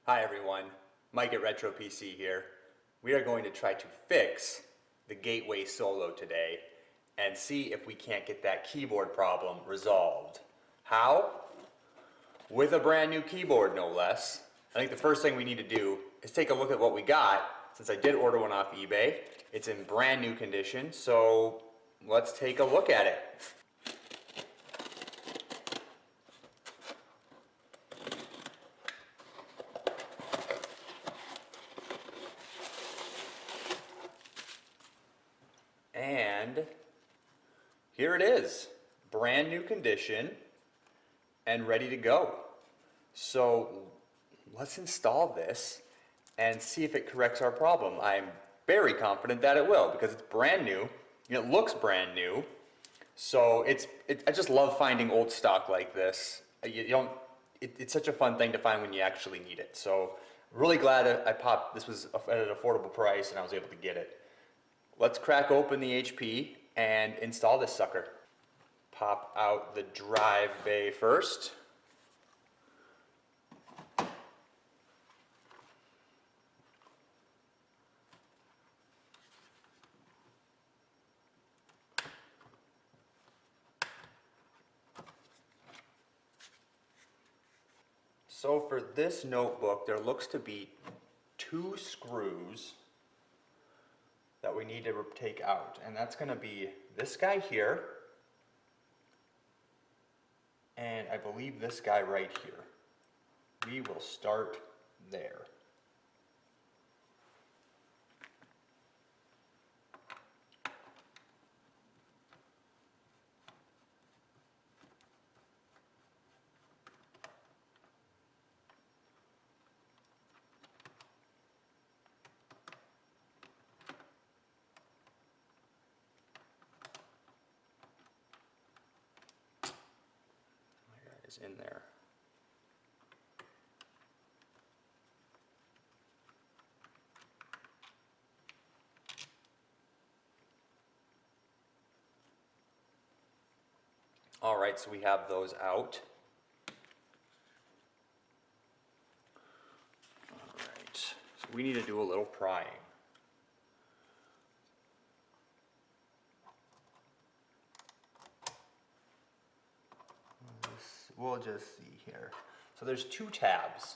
Hi everyone, Mike at Retro PC here. We are going to try to fix the Gateway Solo today and see if we can't get that keyboard problem resolved. How? With a brand new keyboard, no less. I think the first thing we need to do is take a look at what we got. Since I did order one off eBay, it's in brand new condition, so let's take a look at it. And here it is, brand new condition and ready to go. So let's install this and see if it corrects our problem. I'm very confident that it will because it's brand new, it looks brand new. So I just love finding old stock like this. It's such a fun thing to find when you actually need it. So really glad this was at an affordable price and I was able to get it. Let's crack open the HP and install this sucker. Pop out the drive bay first. So for this notebook, there looks to be 2 screws that we need to take out, and that's going to be this guy here, and I believe this guy right here. We will start there. Is in there. All right, so we have those out. All right, so we need to do a little prying. We'll just see here. So there's 2 tabs.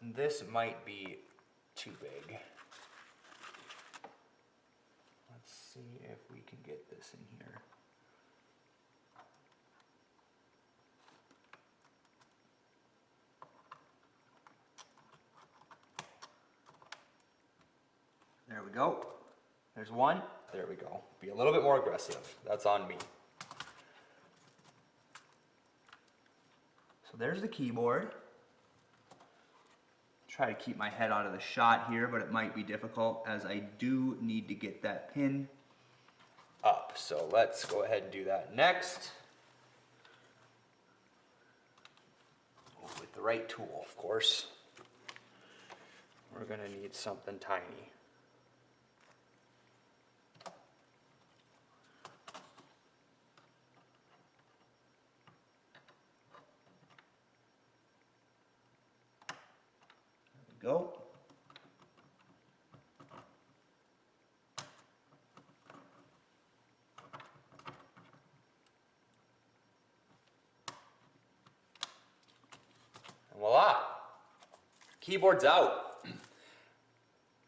This might be too big. Let's see if we can get this in here. There we go. There's one. There we go. Be a little bit more aggressive. That's on me. So there's the keyboard. Try to keep my head out of the shot here, but it might be difficult as I do need to get that pin up. So let's go ahead and do that next. With the right tool, of course. We're going to need something tiny. Go. And voila, keyboard's out.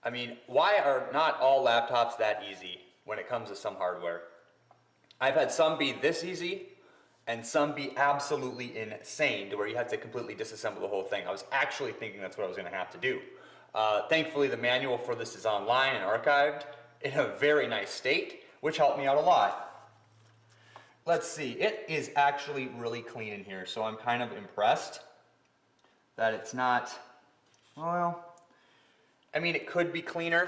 I mean, why are not all laptops that easy when it comes to some hardware? I've had some be this easy and some be absolutely insane to where you have to completely disassemble the whole thing. I was actually thinking that's what I was going to have to do. Thankfully, the manual for this is online and archived in a very nice state, which helped me out a lot. Let's see, it is actually really clean in here, so I'm kind of impressed that it's not, well, I mean, it could be cleaner,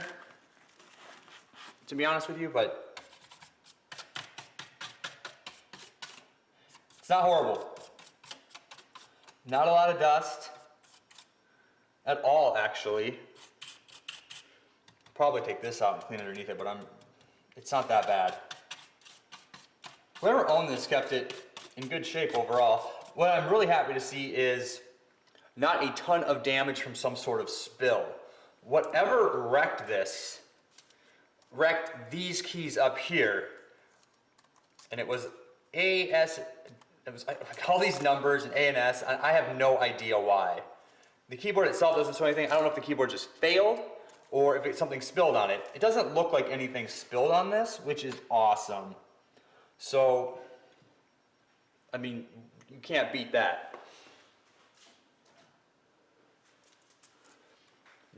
to be honest with you, but it's not horrible. Not a lot of dust at all, actually. Probably take this out and clean underneath it, but it's not that bad. Whoever owned this kept it in good shape overall. What I'm really happy to see is not a ton of damage from some sort of spill. Whatever wrecked this, wrecked these keys up here. And it was AS, it was like all these numbers and A and S, I have no idea why. The keyboard itself doesn't show anything. I don't know if the keyboard just failed or if something spilled on it. It doesn't look like anything spilled on this, which is awesome. So, I mean, you can't beat that.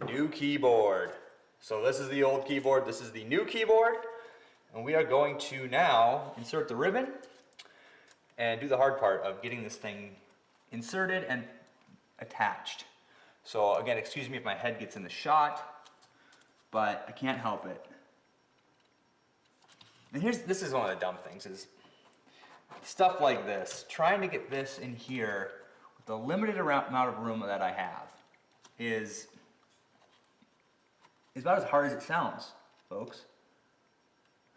New keyboard. So this is the old keyboard, this is the new keyboard. And we are going to now insert the ribbon and do the hard part of getting this thing inserted and attached. So again, excuse me if my head gets in the shot, but I can't help it. And this is one of the dumb things, is stuff like this. Trying to get this in here with the limited amount of room that I have is about as hard as it sounds, folks.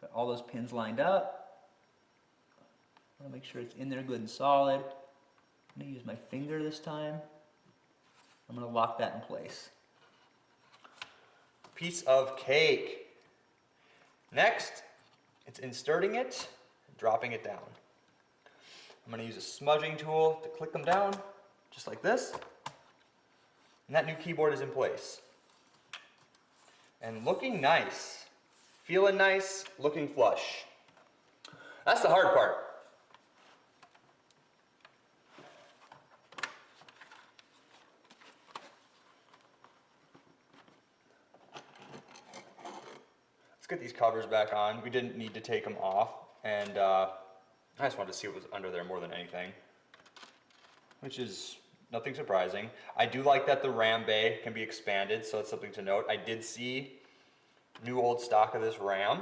Got all those pins lined up. I want to make sure it's in there good and solid. I'm going to use my finger this time. I'm going to lock that in place. Piece of cake. Next, it's inserting it, dropping it down. I'm going to use a smudging tool to click them down, just like this. And that new keyboard is in place. And looking nice. Feeling nice, looking flush. That's the hard part. Let's get these covers back on. We didn't need to take them off, and I just wanted to see what was under there more than anything, which is nothing surprising. I do like that the RAM bay can be expanded, so it's something to note. I did see new old stock of this RAM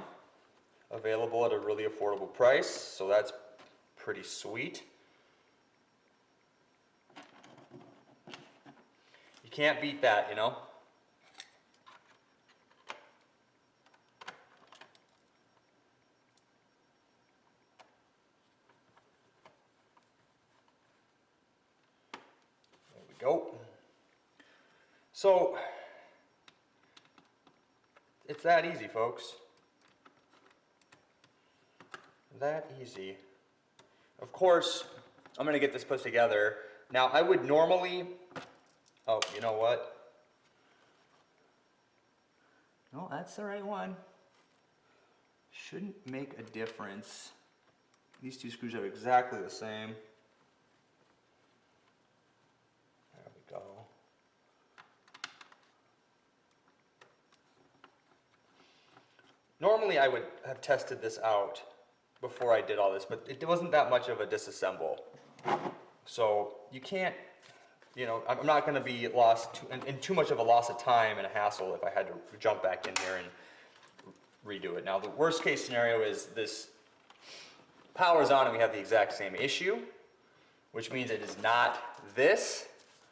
available at a really affordable price, so that's pretty sweet. You can't beat that, you know? There we go. So, it's that easy, folks. That easy. Of course, I'm going to get this put together. Now, I would normally... Oh, you know what? No, that's the right one. Shouldn't make a difference. These two screws are exactly the same. There we go. Normally I would have tested this out before I did all this, but it wasn't that much of a disassemble. So you can't, you know, I'm not going to be lost in too much of a loss of time and a hassle if I had to jump back in here and redo it. Now the worst case scenario is this powers on and we have the exact same issue, which means it is not this,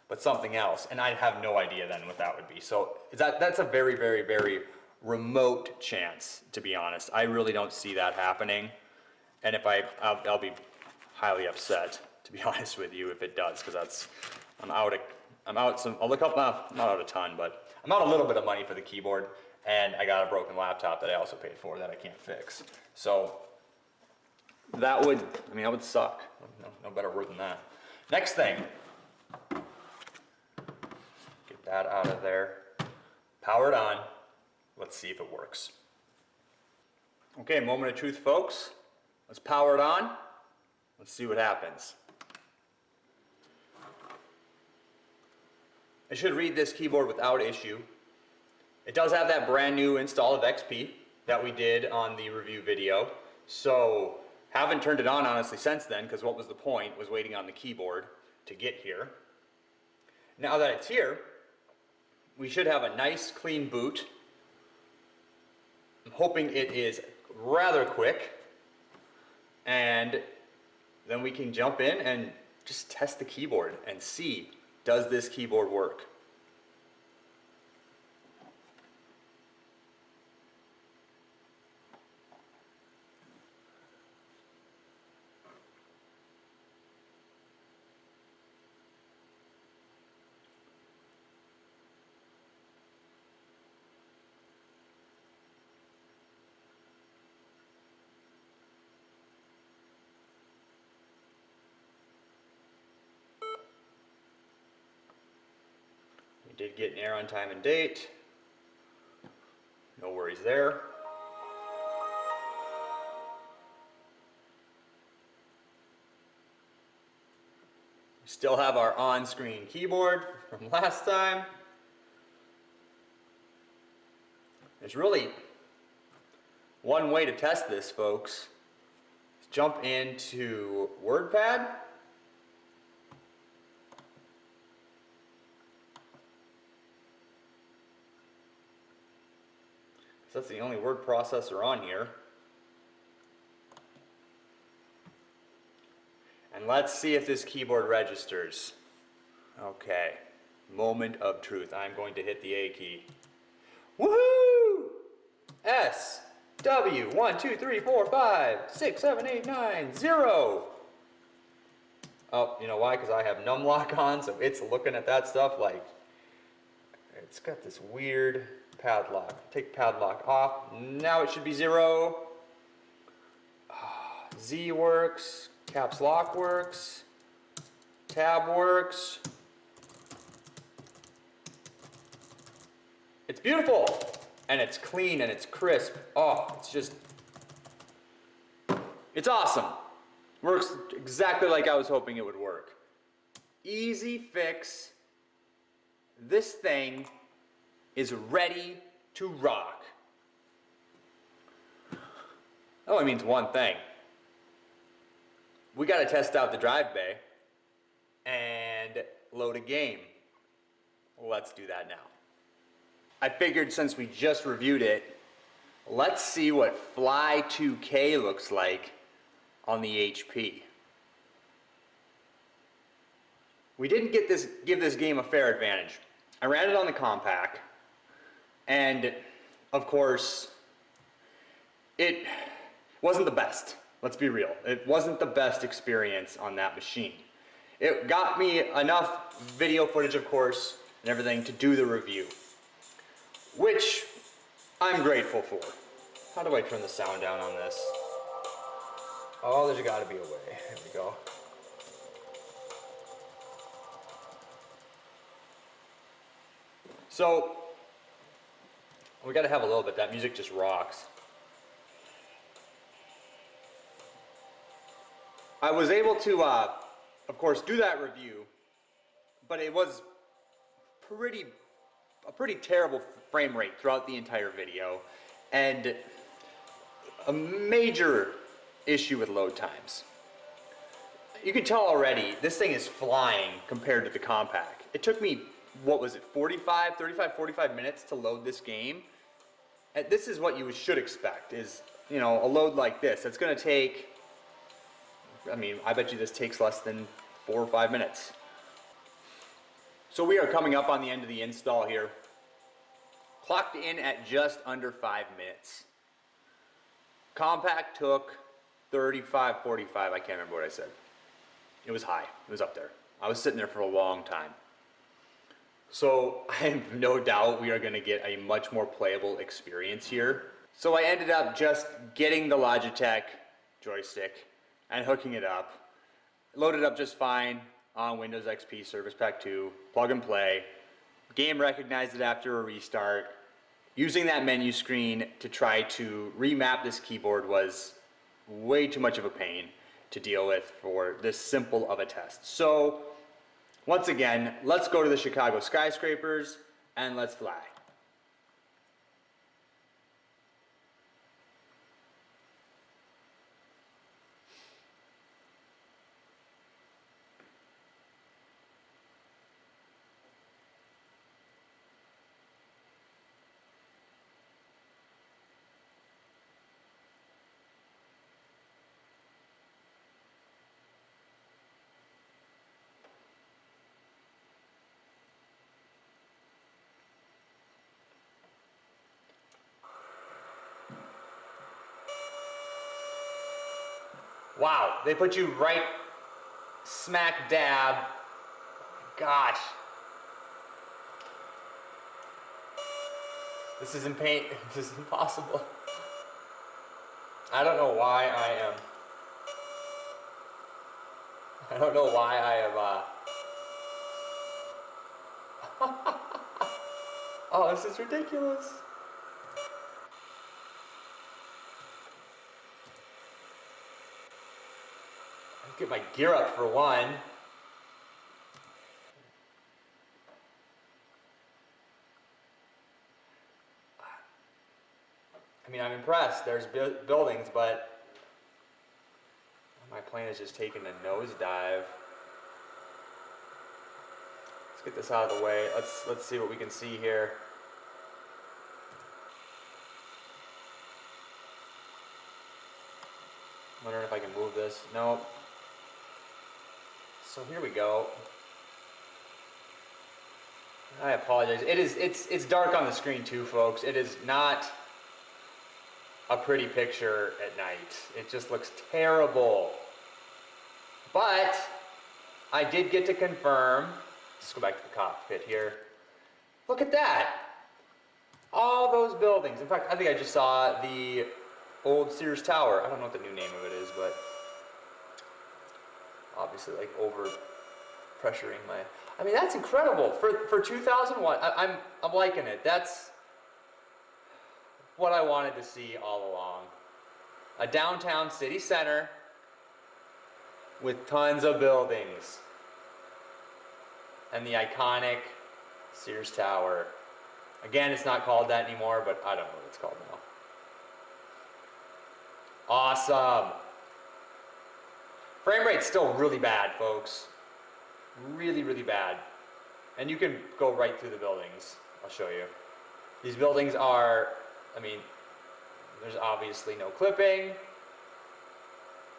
but something else. And I have no idea then what that would be. So that's a very, very, very remote chance, to be honest. I really don't see that happening. And if I'll be highly upset, to be honest with you, if it does, because I'll look up, not out a ton, but I'm out a little bit of money for the keyboard, and I got a broken laptop that I also paid for that I can't fix. So that would suck. No better word than that. Next thing, get that out of there. Power it on. Let's see if it works. Okay, moment of truth, folks. Let's power it on. Let's see what happens. I should read this keyboard without issue. It does have that brand new install of XP that we did on the review video. So haven't turned it on honestly since then, because what was the point was waiting on the keyboard to get here. Now that it's here, we should have a nice clean boot. I'm hoping it is rather quick, and then we can jump in and just test the keyboard and see, does this keyboard work? Did get an error on time and date. No worries there. Still have our on-screen keyboard from last time. There's really one way to test this, folks. Jump into WordPad. So that's the only word processor on here. And let's see if this keyboard registers. Okay, moment of truth. I'm going to hit the A key. Woohoo! S, W, 1, 2, 3, 4, 5, 6, 7, 8, 9, 0. Oh, you know why? Because I have numlock on, so it's looking at that stuff like it's got this weird padlock. Take padlock off. Now it should be 0. Z works. Caps lock works. Tab works. It's beautiful. And it's clean and it's crisp. Oh, it's just, it's awesome. Works exactly like I was hoping it would work. Easy fix. This thing is ready to rock. That only means one thing. We got to test out the drive bay and load a game. Let's do that now. I figured since we just reviewed it, let's see what Fly 2K looks like on the HP. We didn't give this game a fair advantage. I ran it on the compact, and of course, it wasn't the best. Let's be real. It wasn't the best experience on that machine. It got me enough video footage, of course, and everything to do the review, which I'm grateful for. How do I turn the sound down on this? Oh, there's got to be a way. There we go. So, we got to have a little bit. That music just rocks. I was able to, of course, do that review, but it was a pretty terrible frame rate throughout the entire video, and a major issue with load times. You can tell already, this thing is flying compared to the compact. It took me, what was it, 45 minutes to load this game. And this is what you should expect, is, you know, a load like this. It's gonna take, I mean, I bet you this takes less than 4 or 5 minutes. So we are coming up on the end of the install here. Clocked in at just under 5 minutes. Compact took 35, 45, I can't remember what I said. It was high, it was up there. I was sitting there for a long time. So I have no doubt we are gonna get a much more playable experience here. So I ended up just getting the Logitech joystick and hooking it up. Loaded up just fine on Windows XP Service Pack 2, plug and play. Game recognized it after a restart. Using that menu screen to try to remap this keyboard was way too much of a pain to deal with for this simple of a test. So, once again, let's go to the Chicago skyscrapers and let's fly. Wow, they put you right smack dab. Gosh. This is this is impossible. I don't know why I don't know why I am Oh, this is ridiculous. I'll get my gear up for one. I mean, I'm impressed. There's buildings, but my plane is just taking a nosedive. Let's get this out of the way. Let's see what we can see here. Wondering if I can move this. Nope. So here we go. I apologize. It's dark on the screen too, folks. It is not a pretty picture at night. It just looks terrible. But I did get to confirm. Let's go back to the cockpit here. Look at that. All those buildings. In fact, I think I just saw the old Sears Tower. I don't know what the new name of it is, but obviously like over pressuring my, I mean, that's incredible for 2001. I'm liking it. That's what I wanted to see all along. A downtown city center with tons of buildings and the iconic Sears Tower. Again, it's not called that anymore, but I don't know what it's called now. Awesome. Frame rate's still really bad, folks. Really, really bad. And you can go right through the buildings. I'll show you. These buildings are, I mean, there's obviously no clipping.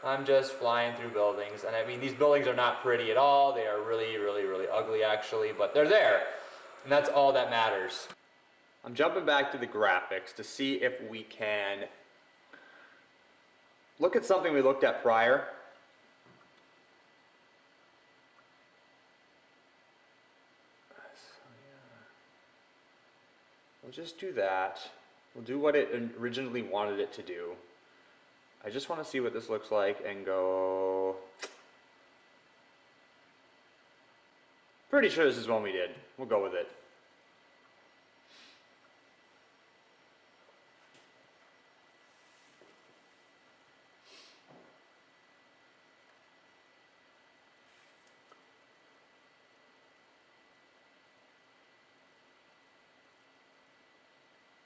I'm just flying through buildings. And I mean, these buildings are not pretty at all. They are really, really, really ugly, actually. But they're there. And that's all that matters. I'm jumping back to the graphics to see if we can look at something we looked at prior. We'll just do that. We'll do what it originally wanted it to do. I just want to see what this looks like and go... Pretty sure this is one we did. We'll go with it.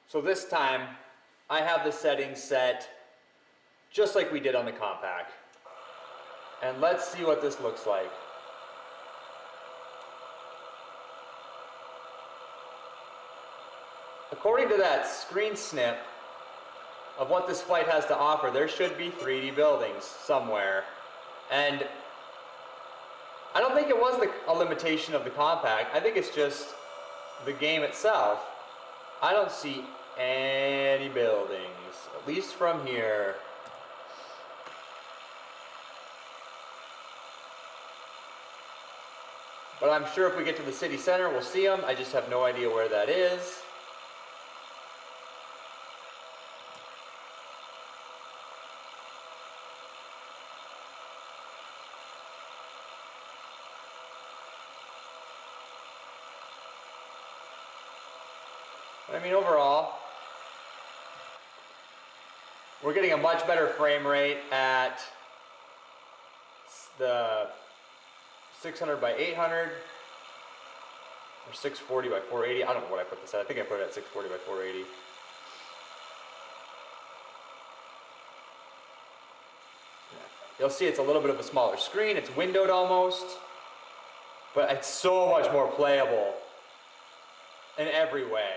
So this time, I have the settings set just like we did on the compact. And let's see what this looks like. According to that screen snip of what this flight has to offer, there should be 3D buildings somewhere. And I don't think it was a limitation of the compact. I think it's just the game itself. I don't see any buildings, at least from here. But I'm sure if we get to the city center, we'll see them. I just have no idea where that is. I mean, overall, we're getting a much better frame rate at the 600 by 800 or 640 by 480. I don't know what I put this at. I think I put it at 640 by 480. You'll see it's a little bit of a smaller screen. It's windowed almost, but it's so much more playable in every way.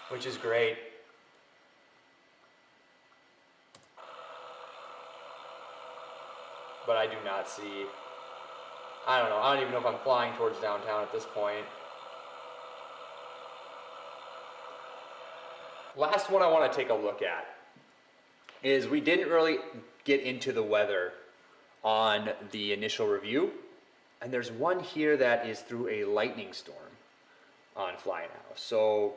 Which is great. But I do not see, I don't know, I don't even know if I'm flying towards downtown at this point. Last one I want to take a look at is we didn't really get into the weather on the initial review. And there's one here that is through a lightning storm on Fly Now. So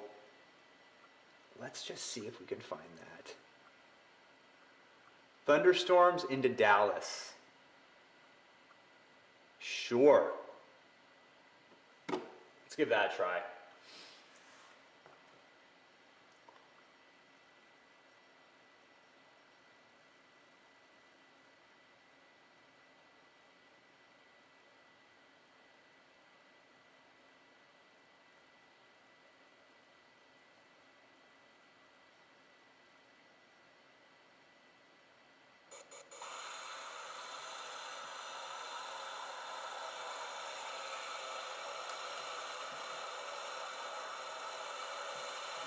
let's just see if we can find that. Thunderstorms into Dallas. Sure. Let's give that a try.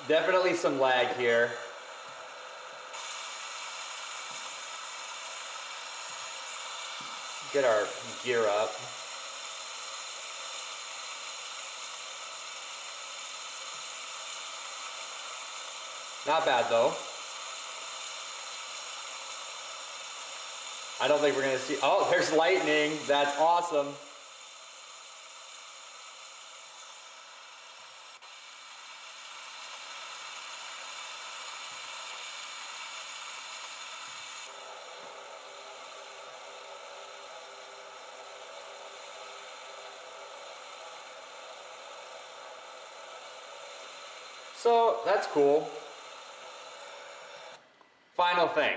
Definitely some lag here. Get our gear up. Not bad though. I don't think we're gonna see, oh, there's lightning. That's awesome. So that's cool. Final thing.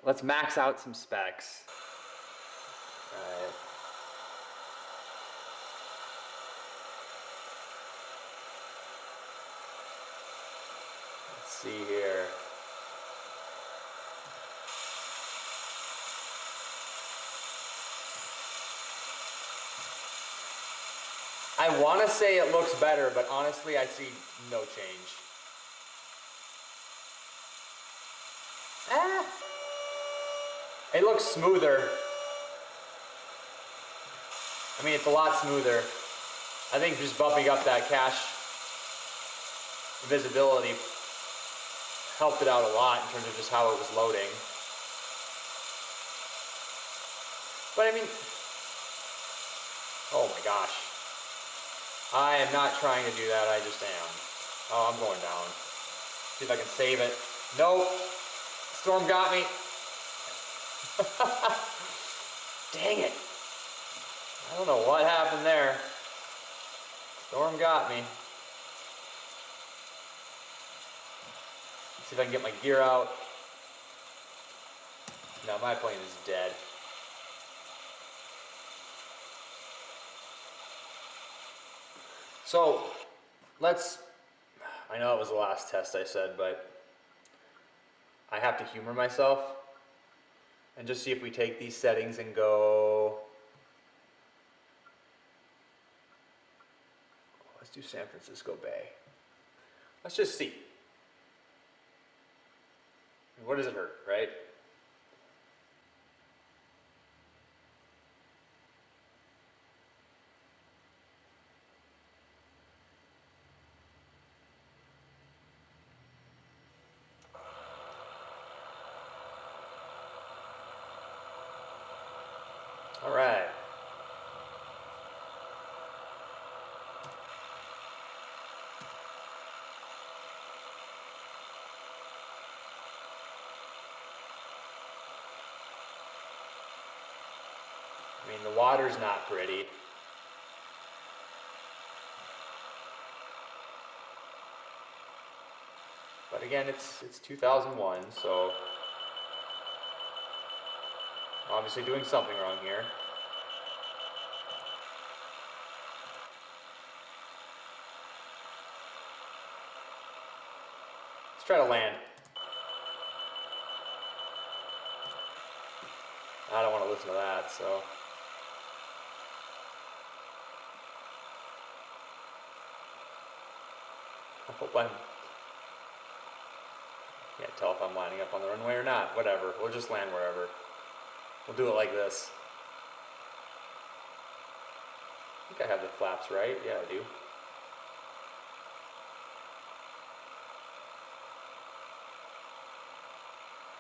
Let's max out some specs. Alright. Let's see here. I want to say it looks better, but honestly I see no change. It looks smoother. I mean, it's a lot smoother. I think just bumping up that cache visibility helped it out a lot in terms of just how it was loading. But I mean, oh my gosh. I am not trying to do that, I just am. Oh, I'm going down. See if I can save it. Nope. Storm got me. Dang it. I don't know what happened there. Storm got me. Let's see if I can get my gear out. No, my plane is dead. So, I know it was the last test I said, but I have to humor myself and just see if we take these settings and go, let's do San Francisco Bay. Let's just see. What does it hurt, right? All right. I mean, the water's not pretty. But again, it's 2001, so obviously doing something wrong here. Let's try to land. I don't want to listen to that, so. I hope I'm, can't tell if I'm lining up on the runway or not. Whatever, we'll just land wherever. We'll do it like this. I think I have the flaps right. Yeah, I do.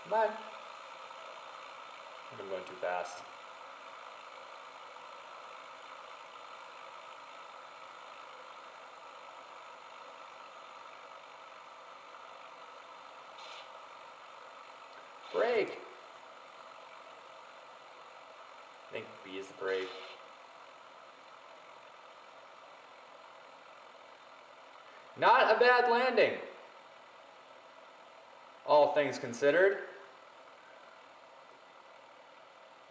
Come on. I think I'm going too fast. Brake. I think B is the brake. Not a bad landing, all things considered.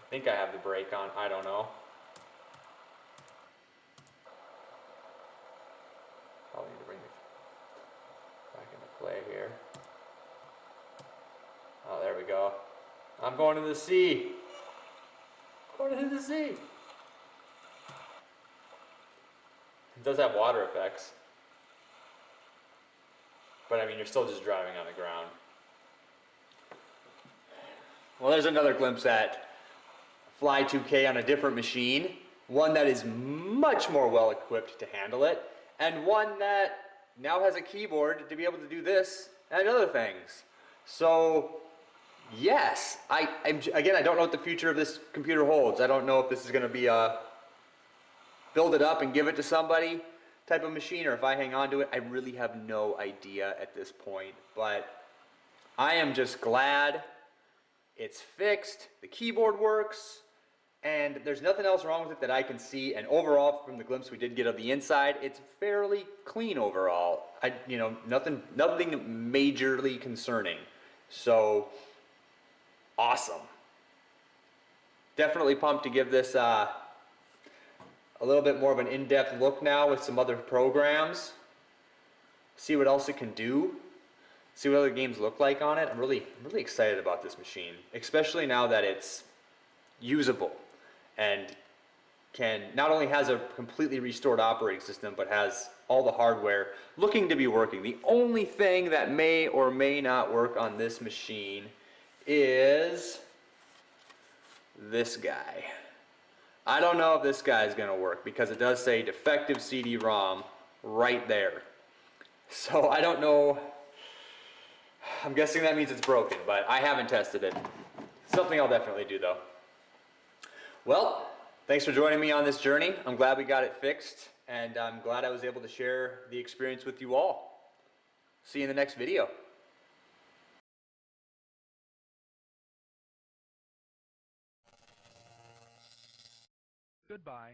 I think I have the brake on, I don't know. Probably need to bring it back into play here. Oh, there we go. I'm going to the sea. Going to the sea. It does have water effects. But I mean, you're still just driving on the ground. Well, there's another glimpse at Fly 2K on a different machine. One that is much more well equipped to handle it. And one that now has a keyboard to be able to do this and other things. So, yes, again, I don't know what the future of this computer holds. I don't know if this is going to be a build it up and give it to somebody type of machine, or if I hang on to it. I really have no idea at this point. But I am just glad it's fixed, the keyboard works, and there's nothing else wrong with it that I can see. And overall, from the glimpse we did get of the inside, it's fairly clean overall. Nothing majorly concerning. So, awesome. Definitely pumped to give this a little bit more of an in-depth look now with some other programs. See what else it can do. See what other games look like on it. I'm really excited about this machine, especially now that it's usable and not only has a completely restored operating system, but has all the hardware looking to be working. The only thing that may or may not work on this machine is this guy. I don't know if this guy is going to work because it does say defective CD-ROM right there. So I don't know. I'm guessing that means it's broken, but I haven't tested it. Something I'll definitely do though. Well, thanks for joining me on this journey. I'm glad we got it fixed, and I'm glad I was able to share the experience with you all. See you in the next video. Goodbye.